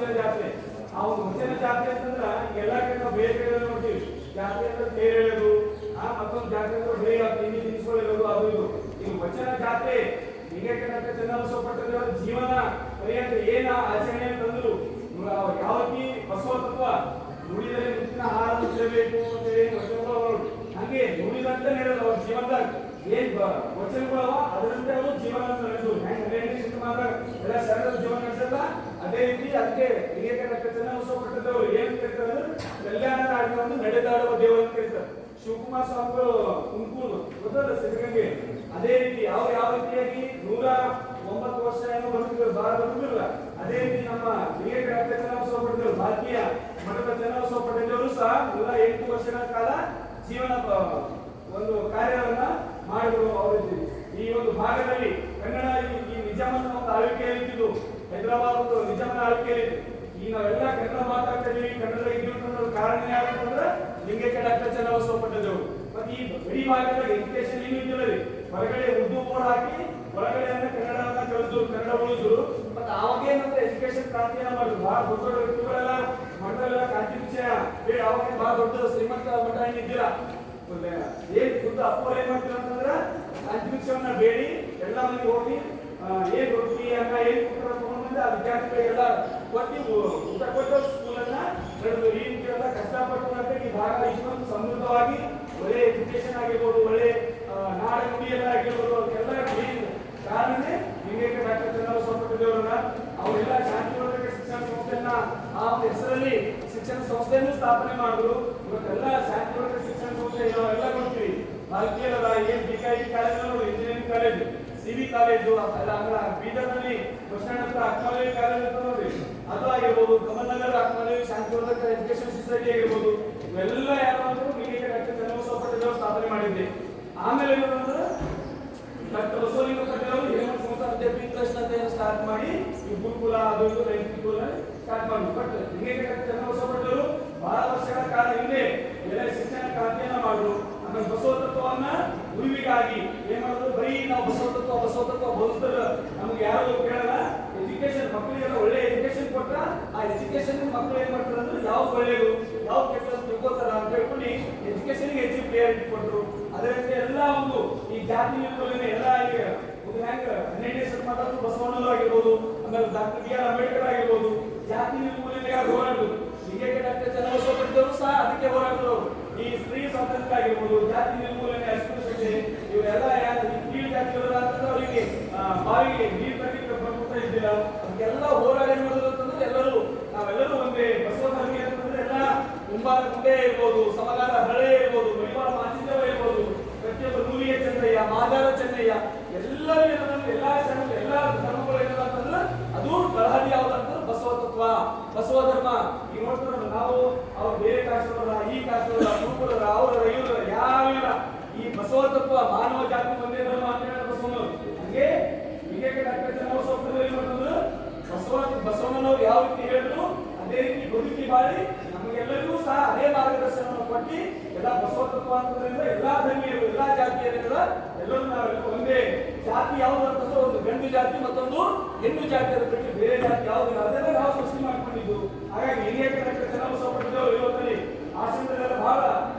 ವಚನ ಜಾತ್ರೆ. ಆ ಒಂದು ವಚನ ಜಾತ್ರೆ ಅಂತಂದ್ರ ಎಲ್ಲಕ್ಕಿಂತ ಬೇರೆ ಬೇರೆ ನೋಡ್ತೀವಿ. ಜಾತ್ರೆ ಅಂದ್ರೆ ತೇರು ಎಳೆಯೋದು, ಮತ್ತೊಂದು ಜಾತ್ರೆ ಅಂದ್ರೆ ಬರೀ ತಿಂಡಿ ತಿನಿಸುಗಳಿರೋದು, ಅದು ಇದು. ಈ ವಚನ ಜಾತ್ರೆ ಲಿಂಗೈಕ್ಯ ಚನ್ನಬಸವ ಪಟ್ಟದೇವರ ಜೀವನ ಪರ್ಯಂತ ಏನ ಆಚರಣೆ ತಂದ್ರು, ಯಾವ ರೀತಿ ಬಸವ ತತ್ವ ನುಡಿದರೆ ಮುತ್ತಿನ ಆಹಾರ ತಿನ್ನಬೇಕು ಅಂತ ಹೇಳಿ ವಚನಗಳು ಹಂಗೆ ನುಡಿದಂತೆ ನಡೆದ ಅವ್ರ ಜೀವನದಾಗ ಏನ್ ವಚನಗಳವ ಅದರಂತೆ ಅವರು ಜೀವನ ನಡೆಸು. ಎಲ್ಲ ಸರಳ ಜೀವನ ನಡೆಸಲ್ಲ. ಅದೇ ರೀತಿ ಅದಕ್ಕೆ ಲಿಂಗೈಕ್ಯ ಚನ್ನಬಸವ ಪಟ್ಟದೇವರು ಏನ್ ಕರೀತಾರೆ, ಕಲ್ಯಾಣ ನಾಡಿನವನ್ನು ನಡೆದಾಡುವ ದೇವರು ಅಂತ ಕರೀತಾರೆ. ಶಿವಕುಮಾರ ಸ್ವಾಮಿಗಳು ಕುಂಕೂರು ಗೊತ್ತಲ್ಲ ಸಿದ್ಧಗಂಗೆ. ಅದೇ ರೀತಿ ಯಾವ ರೀತಿಯಾಗಿ 109 ವರ್ಷ ಏನೋ ಬದುಕಿದ್ರು, ಬಾಳ ಬದುಕಿಲ್ಲ. ಅದೇ ರೀತಿ ನಮ್ಮ ಲಿಂಗೈಕ್ಯ ಚನ್ನಬಸವ ಪಟ್ಟದೇವರು ಭಾರತೀಯ ಮಠದ ಚನ್ನಬಸವ ಪಟ್ಟದೇವರು ಸಹ 108 ವರ್ಷಗಳ ಕಾಲ ಜೀವನ ಒಂದು ಕಾರ್ಯವನ್ನ ಮಾಡಿದ್ರು. ಅವರು ಈ ಒಂದು ಭಾಗದಲ್ಲಿ ಕನ್ನಡ ಈ ನಿಜಾಮನ ಒಂದು ಆಳ್ವಿಕೆಯಲ್ಲಿದ್ದು, ಹೈದರಾಬಾದ್ ನಿಜಾಮನ ಆಳ್ವಿಕೆಯಲ್ಲಿದ್ದು, ಈ ನಾವೆಲ್ಲ ಕನ್ನಡ ಮಾತಾಡ್ತಾ ಇದೀವಿ, ಕನ್ನಡ ಇದ್ದು ಕಾರಣ ಯಾರಂತಂದ್ರೆ ಲಿಂಗೈಕ್ಯ ಚನ್ನಬಸವ ಪಟ್ಟದೇವರು. ಮತ್ತೆ ಈ ಗಡಿ ಭಾಗದ ಎಜುಕೇಶನ್ ಏನು ಇದ್ದಿಲ್ಲ ರೀ, ಹೊರಗಡೆ ಉರ್ದು ಬೋರ್ಡ್ ಹಾಕಿ ಒಳಗಡೆ ಕನ್ನಡವನ್ನ ಕಲಿಸಿದ್ರು, ಕನ್ನಡ ಉಳಿದ್ರು. ಮತ್ತೆ ಅವಾಗೇನಂದ್ರೆ ಎಜುಕೇಶನ್ ಕ್ರಾಂತಿಯನ್ನ ಮಾಡಿದ್ರು. ಬಹಳ ದೊಡ್ಡ ದೊಡ್ಡ ವ್ಯಕ್ತಿಗಳೆಲ್ಲ ಮಠದಲ್ಲ ಕ್ರಾಂತಿ ವಿಷಯ ಬೇಡ, ಅವಾಗ ಬಹಳ ದೊಡ್ಡ ಶ್ರೀಮಂತ ಮಠ ಏನಿದ್ದಿಲ್ಲ. ಏನ್ ಖುದ್ದು ಅಪ್ಪವ್ರು ಏನ್ ಮಾಡ್ತೀರ ಅಂತಂದ್ರ ಕ್ರಾಂತಿ ವಿಷಯವನ್ನ ಬೇಡಿ ಎಲ್ಲ ಮಂದಿ ಹೋಗಿ ಏನ್ ರೊಟ್ಟಿ ಅನ್ನ ಏನ್ ಕೊಟ್ಟರ ತಗೊಂಡ್ಬಂದ್ರೆ ಆ ವಿದ್ಯಾರ್ಥಿಗಳಿಗೆಲ್ಲ ಕೊಟ್ಟು ಊಟ ಕೊಟ್ಟು ಸ್ಕೂಲನ್ನ ನಡೆದು ಈ ರೀತಿ ಎಲ್ಲ ಕಷ್ಟಪಟ್ಟು ಈ ಭಾಗ ಇಷ್ಟೊಂದು ಸಮೃದ್ಧವಾಗಿ ಒಳ್ಳೆ ಎಜುಕೇಶನ್ ಆಗಿರ್ಬೋದು, ಒಳ್ಳೆ ನಾಡ ನುಡಿಯೆಲ್ಲ ಆಗಿರ್ಬೋದು, ಅದಕ್ಕೆಲ್ಲ ಕಾರಣನೇ ಲಿಂಗೈಕ್ಯ ಚನ್ನಬಸವ ಪಟ್ಟದೇವರನ್ನ. ಅವರೆಲ್ಲ ಶಾಂತಿವರ್ಧಕ ಶಿಕ್ಷಣ ಸಂಸ್ಥೆಯನ್ನ ಆ ಹೆಸರಲ್ಲಿ ಶಿಕ್ಷಣ ಸಂಸ್ಥೆಯನ್ನು ಸ್ಥಾಪನೆ ಮಾಡಿದ್ರು. ಇವತ್ತೆಲ್ಲ ಶಾಂತಿವರ್ಧಕ ಶಿಕ್ಷಣ ಸಂಸ್ಥೆ ನಾವೆಲ್ಲ ನೋಡ್ತೀವಿ. ಭಾರತೀಯರ ಏನ್ BKI ಕಾಲೇಜ್ ನೋಡಿ, ಇಂಜಿನಿಯರಿಂಗ್ ಕಾಲೇಜ್, CB ಕಾಲೇಜು, ಬೀದರ್ನಲ್ಲಿ ಬಸ್ಟ್ಯಾಂಡ್ ಹತ್ರ ಅಕ್ಮಲೇವಿ ಕಾಲೇಜ್ ಅಂತ ನೋಡ್ರಿ, ಅದು ಆಗಿರ್ಬೋದು. ಕಮಲ್ನಗರ ಅಕ್ಮಲೇವಿ ಶಾಂತಿವರ್ಧಕ ಎಜುಕೇಶನ್ ಸೊಸೈಟಿ ಆಗಿರ್ಬೋದು. ಇವೆಲ್ಲ ಯಾರು ಲಿಂಗೈಕ್ಯ ಚನ್ನಬಸವ ಪಟ್ಟದೇವರು ಸ್ಥಾಪನೆ ಮಾಡಿದ್ದೆ. ಆಮೇಲೆ ಏನಂದ್ರೆ ಡಾಕ್ಟರ್ ಬಸವಲಿಂಗ ಪಟ್ಟದೇವರು ಹೇಮಂತ ಸಂಸ್ಥಾನ ವಿದ್ಯಾಪೀಠ ಟ್ರಸ್ಟ್ ಅಂತ ಸ್ಟಾರ್ಟ್ ಮಾಡಿ ಈ ಗುರುಕುಲ ಅದು ಇದು ರೈತಕುಲ ಸ್ಟಾರ್ಟ್ ಮಾಡಿದ್ರು. ಬಟ್ ಲಿಂಗೈಕ್ಯ ಚನ್ನಬಸವ ಪಟ್ಟದೇವರು ಬಹಳ ವರ್ಷಗಳ ಕಾಲ ಹಿಂದೆ ಎಲ್ಲ ಶಿಕ್ಷಣ ಕ್ರಾಂತಿಯನ್ನ ಮಾಡಿದ್ರು. ಆಮೇಲೆ ಬಸವ ತತ್ವವನ್ನ ಉಳಿವಿಗಾಗಿ ಏನ್ ಮಾಡಿದ್ರು, ಬರೀ ನಾವು ಬಸವ ತತ್ವ ಬೋಧಿಸಿದ್ರೆ ನಮ್ಗೆ ಯಾರು ಕೇಳಲ್ಲ. ಎಜುಕೇಶನ್ ಮಕ್ಕಳಿಗೆಲ್ಲ ಒಳ್ಳೆ ಎಜುಕೇಶನ್ ಕೊಟ್ಟ ಆ ಎಜುಕೇಶನ್ ಮಕ್ಕಳು ಏನ್ ಮಾಡ್ತಾರೆ ಅಂದ್ರೆ ಯಾವ್ದು ಒಳ್ಳೇದು ಯಾವ್ದು ಕೆಟ್ಟದ್ದು ತಿಳ್ಕೊತಾರ ಅಂತ ಹೇಳ್ಕೊಂಡು ಎಜುಕೇಶನ್ಗೆ ಹೆಚ್ಚು ಪ್ರಿಯಾರಿಟಿ ಕೊಟ್ಟರು. ಅದರಂತೆ ಎಲ್ಲ ಒಂದು ಈ ಜಾತಿ ನಿರ್ಮೂಲನೆ ಎಲ್ಲ ಈಗ ಹೆಂಗ 12ನೇ ಶತಮಾನದಲ್ಲೂ ಬಸವಣ್ಣನವರು ಆಗಿರ್ಬೋದು, ಆಮೇಲೆ ಡಾಕ್ಟರ್ BR ಅಂಬೇಡ್ಕರ್ ಆಗಿರ್ಬೋದು, ಜಾತಿ ನಿರ್ಮೂಲನೆಗಾಗಿ ಹೋರಾಡಿದ್ರು. ಲಿಂಗೈಕ್ಯ ಚನ್ನಬಸವ ಪಟ್ಟದೇವರು ಸಹ ಅದಕ್ಕೆ ಹೋರಾಡಿದ್ರು. ಈ ಸ್ತ್ರೀ ಸ್ವಾತಂತ್ರ್ಯ ಆಗಿರ್ಬೋದು, ಜಾತಿ ನಿರ್ಮೂಲನೆ, ಅಸ್ಪೃಶ್ಯತೆ, ಇವರೆಲ್ಲ ಕೀಳು ಜಾತಿಯವರ ಅಂತಂದ್ರೆ ಅವರಿಗೆ ಬಾವಿಗೆ ನೀರು ತರಲಿಕ್ಕೆ ಬರ್ಕೊತಾ ಇದ್ದಿಲ್ಲ. ಅದಕ್ಕೆಲ್ಲ ಹೋರಾಡಿ ಮಾಡೋದು ಅಂತಂದ್ರೆ ನಾವೆಲ್ಲರೂ ಒಂದೇ ಬಸವ ಧರ್ಮಿ ಅಂತಂದ್ರೆ ಎಲ್ಲ ಮುಂದೆ ಇರ್ಬೋದು, ಸಮಗಾರ ಹಳೆ ಇರ್ಬೋದು, ಮೈವಾಳ ಮಾಚಿದೇವ ಇರ್ಬೋದು, ಪ್ರತಿಯೊಬ್ಬ ನೂಲಿಯ ಚೆನ್ನಯ್ಯ, ಮಾದಾರ ಚೆನ್ನಯ್ಯ, ಎಲ್ಲರೂ ಏನಂದ್ರೆ ಎಲ್ಲ ಧರ್ಮಗಳು ಏನಂತಂದ್ರೆ ಅದು ತಳಹದಿ ಯಾವ್ದಂತಂದ್ರೆ ಬಸವ ತತ್ವ, ಬಸವ ಧರ್ಮ. ಈಗ ನೋಡ್ತಾರೆ ನಾವು ಅವ್ರು ಬೇರೆ ಕಾಷ್ಟವರ, ಈ ಕಾಷ್ಟವರ, ಕುರುಬರ, ಅವರ ಇವರ ಯಾವಿಲ್ಲ. ಈ ಬಸವ ತತ್ವ ಮಾನವ ಜಾತಿ ಒಂದೇ ಧರ್ಮ ಅಂತ ಹೇಳಿ ಬಸವನವರು. ಹಂಗೆ ಲಿಂಗೈಕ್ಯ ಚನ್ನಬಸವ ಪಟ್ಟದೇವರು ಏನ್ ಮಾಡ್ತಂದ್ರೆ ಬಸವಣ್ಣನವರು ಯಾವ ರೀತಿ ಹೇಳಿದ್ರು ಅದೇ ರೀತಿ ಬದುಕಿ ಬಾಳಿ ನಮಗೆಲ್ಲರಿಗೂ ಸಹ ಅದೇ ಮಾರ್ಗದರ್ಶನವನ್ನು ಕೊಟ್ಟು ಎಲ್ಲ ಬಸವ ತತ್ವ ಅಂತಂದ್ರಿಂದ ಎಲ್ಲಾ ಧರ್ಮೀಯರು, ಎಲ್ಲಾ ಜಾತಿಯರಿಂದ ಎಲ್ಲರೂ ನಾವೆಲ್ಲ ಒಂದೇ. ಜಾತಿ ಯಾವ್ದು ಅಂತಂದ್ರೆ ಒಂದು ಗಂಡು ಜಾತಿ ಮತ್ತೊಂದು ಹೆಣ್ಣು ಜಾತಿ, ಅದ್ರ ಬಿಟ್ಟು ಬೇರೆ ಜಾತಿ ಯಾವ್ದು ಅದೆಲ್ಲ ನಾವು ಸೃಷ್ಟಿ ಮಾಡ್ಕೊಂಡಿದ್ದು. ಹಾಗಾಗಿ ಲಿಂಗೈಕ್ಯ ಚನ್ನಬಸವ ಪಟ್ಟದೇವರು ಇವತ್ತಲ್ಲಿ ಆಶ್ರಮದಲ್ಲೆಲ್ಲ ಬಹಳ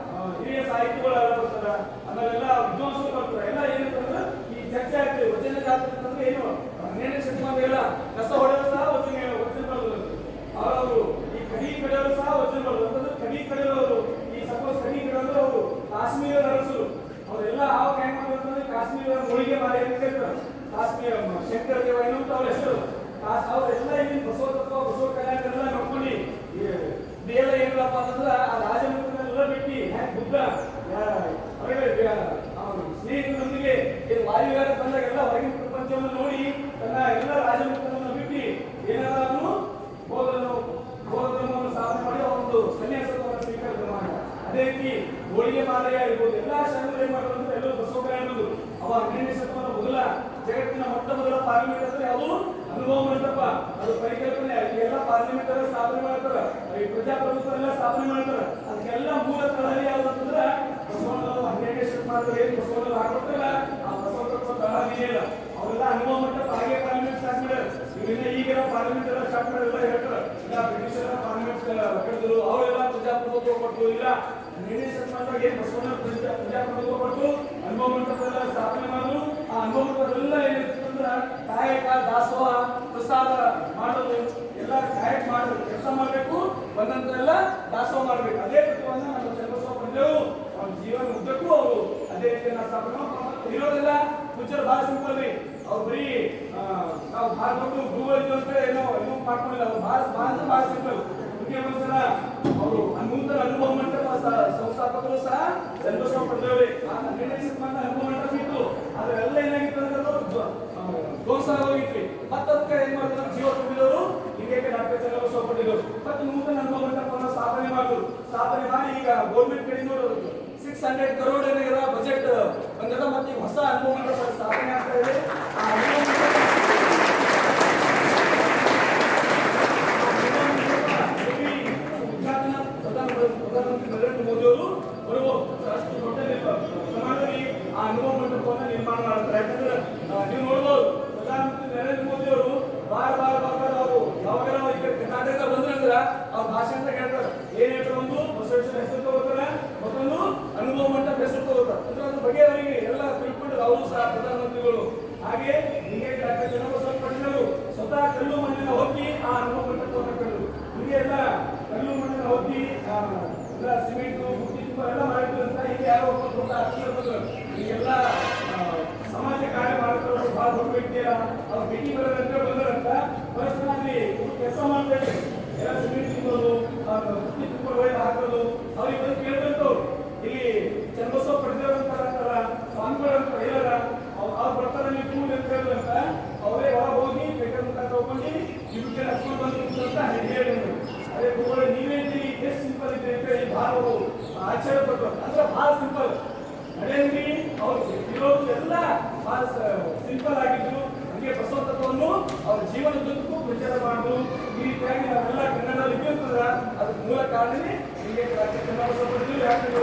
ಹಿರಿಯ ಸಾಹಿತಿಗಳೆಲ್ಲ ಬರ್ತಾರ, ಆಮೇಲೆಲ್ಲ ವಿದ್ವಾಂಸರು ಬರ್ತಾರೆ. ಎಲ್ಲ ಏನಂತಂದ್ರೆ ಈ ಚರ್ಚೆ ಆಗ್ತದೆ ವಚನ ಜಾತಿ ಅಂತಂದ್ರೆ ಏನು 12ನೇ ಶತಮಾನದಲ್ಲ ಕಸ ಹೊಡೆಯಲು ಸಹ ವಚನ ಬರೋದು. ಅವರು ಈ ಕಡಿ ಕಡೆಯವರು ಸಹ ವಚನ ಬರೋದು ಅಂತಂದ್ರೆ ಕಡಿ ಕಡೆಯವರು ಈ ಸಪೋಸ್ ಕಡಿ ಕಡೆಯವರು ಅವರು ಕಾಶ್ಮೀರ ಅರಸರು ಅವರೆಲ್ಲ ಆವಾಗ ಹೆಂಗ್ ಮಾಡ್ತಾರೆ, ಕಾಶ್ಮೀರ ಮೊಳಿಗೆ ಮಾರಿ ಅಂತ ಹೇಳ್ತಾರೆ. ಕಾಶ್ಮೀರ ಶಂಕರ ದೇವ ಏನಂತ ಅವ್ರ ಹೆಸರು. ಅವರೆಲ್ಲ ಇಲ್ಲಿ ಬಸವ ತತ್ವ ಬಸವ ಕಲ್ಯಾಣ ನೋಡ್ಕೊಂಡು ಇದೆಲ್ಲ ಏನಿಲ್ಲಪ್ಪ ಅಂತಂದ್ರೆ ಆ ರಾಜಮುಖನೆಲ್ಲ ಬಿಟ್ಟು ಬುದ್ಧ ಸ್ನೇಹಿತರೊಂದಿಗೆ ವಾಯುವ್ಯಾರ ಬಂದಾಗೆಲ್ಲ ಹೊರಗಿನ ಪ್ರಪಂಚವನ್ನು ನೋಡಿ ತನ್ನ ಎಲ್ಲ ರಾಜಮುಖನನ್ನು ಬಿಟ್ಟು ಏನಾದ್ರು ಬೋಧನವನ್ನು ಸ್ಥಾಪನೆ ಮಾಡಿ ಒಂದು ಸನ್ಯಾಸವನ್ನು ಸ್ವೀಕಾರ ಮಾಡಿ. ಅದೇ ರೀತಿ ಹೋಳಿಗೆ ಮಾದರಿ ಆಗಿರ್ಬೋದು, ಎಲ್ಲಾ ಶರಣರು ಏನ್ ಮಾಡೋದು ಎಲ್ಲರೂ ಬಸವ ಕಲ್ಯಾಣ ಅನ್ನೋದು. ಅವಾಗ 12ನೇ ಶತಮಾನ ಮೊದಲ ಜಗತ್ತಿನ ಮೊದಲ ಪಾರ್ಲಿಮೆಂಟ್ ಅಂದ್ರೆ ಅದು ಅನುಭವ ಮಂಟಪ, ಅದು ಪರಿಕಲ್ಪನೆ. ಎಲ್ಲ ಪಾರ್ಲಿಮೆಂಟ್ ಎಲ್ಲ ಸ್ಥಾಪನೆ ಮಾಡ್ತಾರ, ಈ ಪ್ರಜಾಪ್ರಭುತ್ವ ಎಲ್ಲ ಸ್ಥಾಪನೆ ಮಾಡ್ತಾರ. ಅದಕ್ಕೆಲ್ಲ ಮೂಲ ತಳಹದಿ ಯಾವ್ದು ಅಂತಂದ್ರೆ ಬಸವಣ್ಣನವರು 12ನೇ ಶತಮಾನದಲ್ಲಿ ಏನು ಬಸವಣ್ಣನವರು ಹಾಕೊಡ್ತಾರ ಆ ಬಸವ ತತ್ವ ತಳಹದಿ ಇಲ್ಲ. ಅವೆಲ್ಲ ಅನುಭವ ಮಂಟಪ ಹಾಗೆ ಪಾರ್ಲಿಮೆಂಟ್ ಸ್ಟಾರ್ಟ್ ಮಾಡ್ಯಾರ. ಇವರಿಂದ ಈಗಿನ ಪಾರ್ಲಿಮೆಂಟ್ ಎಲ್ಲ ಸ್ಟಾರ್ಟ್ ಮಾಡಿಲ್ಲ ಹೇಳ್ತಾರ. ಕೊಟ್ಟು ಇಲ್ಲ ನಿರ್ಣಯ ಶತಮಾನದಾಗ ಏನು ಬಸವಣ್ಣ ಪ್ರಜಾಪ್ರಭುತ್ವ ಕೊಟ್ಟು ಅನುಭವ ಮಂಟಪದ ಸ್ಥಾಪನೆ ಮಾಡಿದ್ರು. ಆ ಅನುಭವ ಮಂಟಪದೆಲ್ಲ ಏನಿರ್ತಂದ್ರ ಕಾಯಕ ದಾಸೋಹ ಪ್ರಸಾದ ಮಾಡೋದು ಎಲ್ಲ ಕಾಯಕ ಮಾಡೋದು ಕೆಲಸ ಮಾಡಬೇಕು, ಬಂದಂತೆಲ್ಲ ದಾಸೋಹ ಮಾಡಬೇಕು. ಅದೇ ತತ್ವವನ್ನ ನಮ್ಮ ಚನ್ನಬಸವ ಪಂಡಿತರು ಅವ್ರ ಜೀವನ ಉದ್ದಕ್ಕೂ ಅವರು ಅದೇ ರೀತಿ ಸ್ಥಾಪನೆ ಇರೋದೆಲ್ಲ ಫ್ಯೂಚರ್ ಭಾಳ ಸಿಂಪಲ್ ರೀ. ಅವ್ರು ಬರೀ ನಾವು ಭಾಳ ದೊಡ್ಡ ಗೂಗಲ್ ಅಂತ ಏನೋ ಮಾಡ್ಕೊಂಡಿಲ್ಲ. ಅವ್ರು ಭಾಳ ಸಿಂಪಲ್. ಒಂದ್ಸಲ ಅವರು ನೂತನ ಅನುಭವ ಮಂಟಪ ಸಂಸ್ಥಾಪಕರು ಸಹ ಚನ್ನಬಸವ ಪಂಡಿತರೇ. ನಿರ್ಣಯ ಶತಮಾನದ ಅನುಭವ ಮಂಟಪ ಇತ್ತು, ಅದೆಲ್ಲ ಏನಾಗಿತ್ತು ಅಂದ್ರೆ ಧ್ವಂಸ ಹೋಗಿತ್ರಿ. ಮತ್ತೆ ಅದಕ್ಕೆ ಏನ್ ಮಾಡಿದ್ರು ಜೀವ ತುಂಬಿದವರು ಹೀಗೆ ಡಾಕ್ಟರ್ ಚನ್ನಬಸವ ಪಂಡಿತರು ಮತ್ತೆ ನೂತನ ಅನುಭವ ಮಂಟಪವನ್ನು ಸ್ಥಾಪನೆ ಮಾಡಿದ್ರು. ಸ್ಥಾಪನೆ ಮಾಡಿ ಈಗ ಗೌರ್ಮೆಂಟ್ ಕಡೆಯಿಂದ 600 crore ಏನಾಗಿದೆ ಬಜೆಟ್ ಬಂದದ. ಮತ್ತೆ ಹೊಸ ಅನುಭವ ಮಂಟಪ ಸ್ಥಾಪನೆ ಆಗ್ತಾ ಇದೆ. ಆ ಅನುಭವ ಪ್ರಧಾನಮಂತ್ರಿ ನರೇಂದ್ರ ಮೋದಿ ಅವರು ಬರಬಹುದು ಅಷ್ಟು ದೊಡ್ಡ ಪ್ರಮಾಣದಲ್ಲಿ ಆ ಅನುಭವ ಮಂಟಪವನ್ನು ನಿರ್ಮಾಣ ಮಾಡ್ತಾರೆ. ಯಾಕಂದ್ರೆ ನೀವು ನೋಡ್ಬೋದು ಪ್ರಧಾನಮಂತ್ರಿ ನರೇಂದ್ರ ಮೋದಿ ಅವರು ಬಾರ್ ಅವರು ಯಾವಾಗ ಈ ಕಡೆ ಕರ್ನಾಟಕ ಬಂದ್ರಂದ್ರ ಅವ್ರ ಭಾಷಣದಾಗ ಹೇಳ್ತಾರೆ. ಏನ್ ಹೇಳ್ತಾರೆ, ಒಂದು ಬಸವೇಶ್ವರ ಹೆಸರು ತಗೋತಾರೆ, ಮತ್ತೊಂದು ಅನುಭವ ಮಂಟಪ ಹೆಸರು ತಗೋತಾರೆ. ಅಂದ್ರೆ ಅದ್ರ ಬಗ್ಗೆ ಅವರಿಗೆ ಎಲ್ಲ ತಿಳ್ಕೊಂಡು ಅವರು ಸಹ ಪ್ರಧಾನಮಂತ್ರಿಗಳು. ಹಾಗೆ ಹೀಗೆ ಡಾಕ್ಟರ್ ಚನ್ನಬಸವ ಪಂಡಿತರು ಸ್ವತಃ ಕಲ್ಲು ಮಣ್ಣಿನ ಹೊತ್ತಿ ಆ ಅನುಭವ ಮಂಟಪವನ್ನು ಕಟ್ಟರು. ಹೀಗೆ ಎಲ್ಲ ಕಲ್ಲು ಮಣ್ಣಿನ ಹೊತ್ತಿ ಎಲ್ಲ ಸಿಮೆಂಟ್ ಬುಟ್ಟಿ ಎಲ್ಲ ಮಾಡಿದ್ರು ಅಂತ ಹೀಗೆ ಯಾರೋ ಒಬ್ಬ ದೊಡ್ಡ ಅಕ್ಷರ ಬಂದರು. ಈಗೆಲ್ಲ ಸಮಾಜ ಕಾರ್ಯ ಮಾಡ್ತಾರೆ, ಬಹಳ ದೊಡ್ಡ ವ್ಯಕ್ತಿ ಅಲ್ಲ, ಅವ್ರು ಭೇಟಿ ಬರೋದಂತ ಬಂದರಂತ ಪರಿಸರದಲ್ಲಿ ಕೆಲಸ ಮಾಡ್ತಾರೆ. ಎಲ್ಲ ಸಿಮೆಂಟ್ ತಿನ್ನೋದು, ಬುಟ್ಟಿ ತುಂಬಿಕೊಂಡು ಒಯ್ದು ಹಾಕೋದು ಅವ್ರಿಗೆ ಬಂದು ಕೇಳ್ಬಂತವ್ರು. ಇಲ್ಲಿ ಚನ್ನಬಸವ ಪಂಡಿತರು ಅಂತಾರಲ್ಲ, ಸ್ವಾಮಿಗಳು ಅಂತ ಹೇಳಲ್ಲ, ಅವ್ರು ಬರ್ತಾರೆ ನೀವು ಟೂರ್ ಅಂತ ಹೇಳಿದ್ರಂತ ಅವರೇ ಹೊರಗೆ ಹೋಗಿ ಬೇಕಾದಂತ ತಗೊಂಡು ಇದಕ್ಕೆ ಹಚ್ಕೊಂಡು ಬಂದ್ರು ಅಂತ ಹೇಳಿದ್ರು. ಅದೇ ಗುರುಗಳೇ ನೀವೇ ಎಷ್ಟು ಸಿಂಪಲ್ ಇದೆ ಅಂತ ಹೇಳಿ ಭಾಳ ಆಶ್ಚರ್ಯ ಪಟ್ಟರು. ಅಂದ್ರೆ ಭಾಳ ಸಿಂಪಲ್ ನಡೆಯಂಗಿ ಅವ್ರು ಇರೋದು ಎಲ್ಲ ಭಾಳ ಸಿಂಪಲ್ ಆಗಿದ್ರು. ಹಂಗೆ ಬಸವ ತತ್ವವನ್ನು ಅವ್ರ ಜೀವನದುದ್ದಕ್ಕೂ ಪ್ರಚಾರ ಮಾಡಿದ್ರು. ಈ ರೀತಿಯಾಗಿ ನಾವೆಲ್ಲ ಕನ್ನಡದಲ್ಲಿ ಇರ್ತಂದ್ರ ಅದಕ್ಕೆ ಮೂಲ ಕಾರಣನೇ ಹೀಗೆ ಚನ್ನಬಸವ ಪಂಡಿತರು. ಯಾಕಂದ್ರೆ